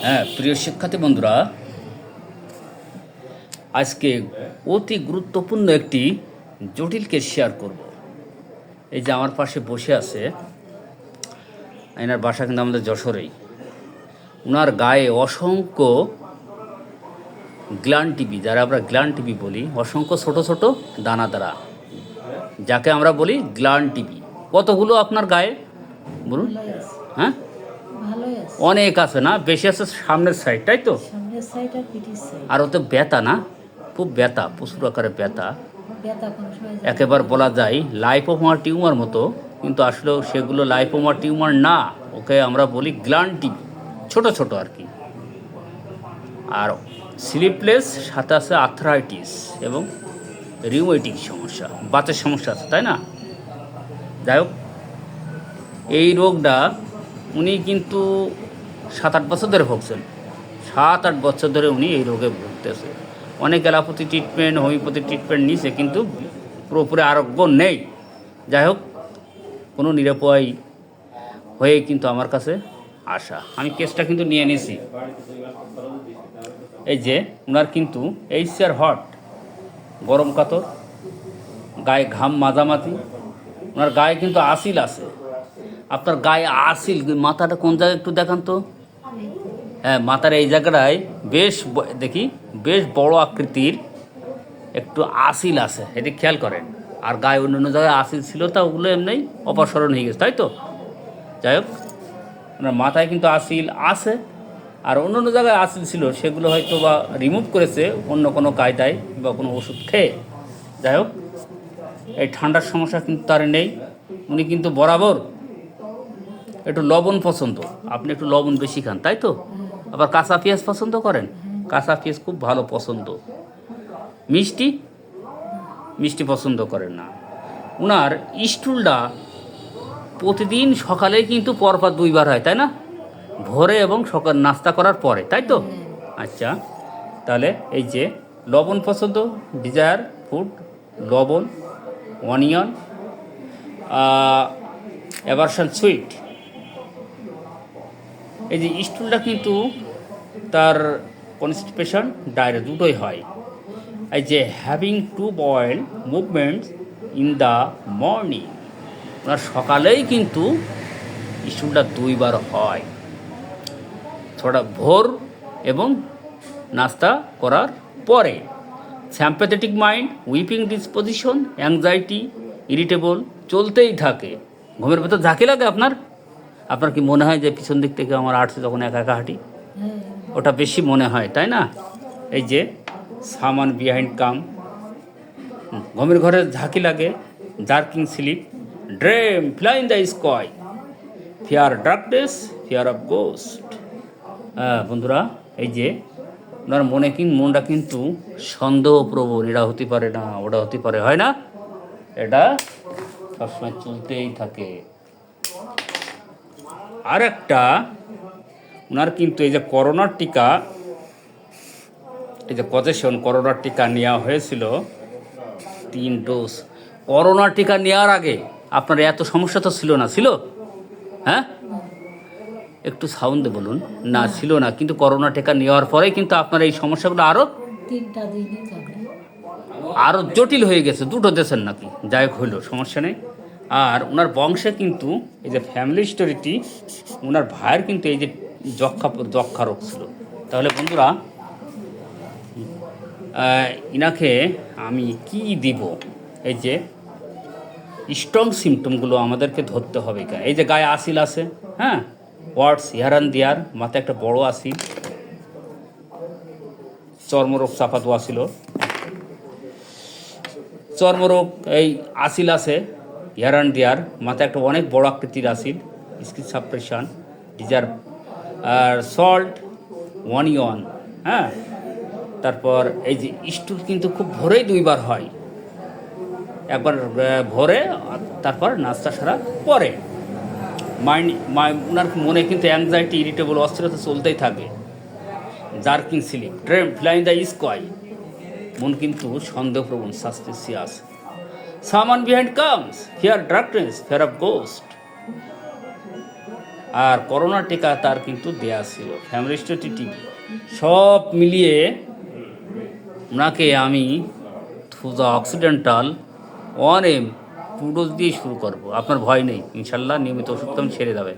হ্যাঁ, প্রিয় শিক্ষার্থী বন্ধুরা, আজকে অতি গুরুত্বপূর্ণ একটি জটিল কেস শেয়ার করব। এই যে আমার পাশে বসে আছে, এনার বাসা কিন্তু আমাদের যশোরেই। ওনার গায়ে অসংখ্য গ্ল্যান্ড টিবি, যারা আমরা গ্ল্যান্ড টিবি বলি, অসংখ্য ছোট ছোট দানা দানা, যাকে আমরা বলি গ্ল্যান্ড টিবি। কতগুলো আপনার গায়ে বলুন? ভালোই আছে, হ্যাঁ, ভালোই আছে। অনেক আছে না? বেশি আছে সামনের সাইড, তাই তো? সামনের সাইড আর পিঠের সাইড। আর ওতে ব্যথা না, খুব ব্যথা, প্রচুর আকারে ব্যথা। ব্যথা কোনো সময় একেবারে বলা যায় লাইপোমা টিউমার মতো, কিন্তু আসলে সেগুলো লাইপোমা টিউমার না, ওকে আমরা বলি গ্ল্যান্ড টিবি, ছোট ছোট আর কি। আর স্লিপলেস, সাথে আছে আর্থ্রাইটিস এবং রিউমেটিক সমস্যা, বাতের সমস্যা আছে, তাই না? যাই হোক, এই রোগটা উনি কিন্তু 7-8 বছর ধরে ভুগছেন। 7-8 বছর ধরে উনি এই রোগে ভুগতেছে। অনেক অ্যালোপ্যাথি ট্রিটমেন্ট, হোমিওপ্যাথি ট্রিটমেন্ট নিছে, কিন্তু পুরোপুরি আরোগ্য নেই। যাই হোক, কোনো নিরাপয় হয়ে কিন্তু আমার কাছে আসা। আমি কেসটা কিন্তু নিয়ে নিয়েছি। এই যে ওনার কিন্তু এইচআর হট, গরম কাতর, গায়ে ঘাম মাঝামাঝি, ওনার গায়ে কিন্তু আসিল আছে। আপনার গায়ে আসিল, মাথাটা কোন জায়গায় একটু দেখান তো। হ্যাঁ, মাথার এই জায়গাটায় বেশ দেখি বেশ বড় আকৃতির একটু আসিল আছে, এটি খেয়াল করেন। আর গায়ে অন্য জায়গায় আসিল ছিল, তা ওগুলো এমনি অপসারণ হয়ে গেছে, তাই তো? যাই হোক, ওনার মাথায় কিন্তু আসিল আছে, আর অন্য অন্য জায়গায় আসিল ছিল, সেগুলো হয়তো বা রিমুভ করেছে অন্য কোনো কায়দায় বা কোনো ওষুধ খেয়ে। যাই হোক, এই ঠান্ডার সমস্যা কিন্তু তার নেই। উনি কিন্তু বরাবর একটু লবণ পছন্দ, আপনি একটু লবণ বেশি খান, তাই তো? আবার কাঁচা পেঁয়াজ পছন্দ করেন, কাঁচা পেঁয়াজ খুব ভালো পছন্দ। মিষ্টি মিষ্টি পছন্দ করেন না। উনার স্টুলটা প্রতিদিন সকালে কিন্তু পরপর 2 বার হয়, তাই না? ভোরে এবং সকাল নাস্তা করার পরে, তাই তো? আচ্ছা, তাহলে এই যে লবণ পছন্দ, ডিজায়ার ফুড, লবণ, অনিয়ন, অ্যাভারশন সুইট। এই যে স্টুলটা কিন্তু তার কনস্টিপেশন, ডায়রিয়া দুটোই হয়। এই যে having two bowel movements in the morning, ওনার সকালেই কিন্তু স্টুলটা 2 বার হয়, থোড়া ভোর এবং নাস্তা করার পরে। Sympathetic mind, weeping disposition, anxiety, irritable চলতেই থাকে। ঘুমের ভেতর ঝাঁকি লাগে আপনার? আপনার কি মনে হয় যে পিছন দিক থেকে আমার আসছে যখন একা একা হাঁটি, ওটা বেশি মনে হয়, তাই না? এই যে সামান বিহাইন্ড কাম, ঘুমের ঘরে ঝাঁকি লাগে, jerking sleep, dream fly in the sky, fear darkness, fear of ghost. বন্ধুরা, এই যে ওনার মনটা কিন্তু সন্দেহপ্রবণ, এটা হতে পারে না, ওটা হতে পারে, হয় না? এটা সবসময় চলতেই থাকে। আর একটা, ওনার কিন্তু এই যে করোনার টিকা, এই যে কজেশন করোনার টিকা নেওয়া হয়েছিল 3 ডোজ। করোনার টিকা নেওয়ার আগে আপনার এত সমস্যা তো ছিল না, ছিল? হ্যাঁ, একটু সাউন্ডে বলুন। না, ছিল না, কিন্তু করোনা টিকা নেওয়ার পরেই কিন্তু আপনার এই সমস্যাগুলো আরও 3টা দিনই যাবে। আরও জটিল হয়ে গেছে। 2টো দেশের নাকি, যাই হোক, হইলো, সমস্যা নেই। আর ওনার বংশে কিন্তু এই যে ফ্যামিলি স্টোরিটি, ওনার ভাইয়ের কিন্তু এই যে যক্ষা রোগ ছিল। তাহলে বন্ধুরা, ইনাকে আমি কি দিব? এই যে স্ট্রং সিমটমগুলো আমাদেরকে ধরতে হবে। কেন? এই যে গায়ে আসিল আছে, হ্যাঁ, ওয়ার্ডস হিয়ারান দেয়ার, মাথায় একটা বড় আসিল, চর্মরোগ চাপা দেওয়া ছিল, চর্মরোগ, এই আসিল আছে, হিয়ারান দেয়ার, মাথায় একটা অনেক বড় আকৃতির আসিল, স্কিন সাপ্রেশন, ডিজার, আর সল্ট, অনিয়ন, হ্যাঁ। তারপর এই যে স্টুল কিন্তু খুব ভোরেই 2 বার হয়, একবার ভোরে, তারপর নাস্তা সারার পরে। ওনার মনে কিন্তু অ্যাংজাইটি, ইরিটেবল, অস্থিরতা চলতেই থাকে, jerking sleep, dream fly in the sky, মন কিন্তু সন্দেহপ্রবণ, suspicious, someone behind comes, fear darkness, fear of ghost. আর করোনা টিকা তার কিন্তু দেয়া ছিল ফ্যামিলিস্টটি টিভি সব মিলিয়ে ওনাকে আমি থ্রু দ্য অক্সিডেন্টাল 1M পুডোজ দিয়ে শুরু করব। আপনার ভয় নেই, ইনশাল্লাহ নিয়মিত ওষুধ ছেড়ে যাবে।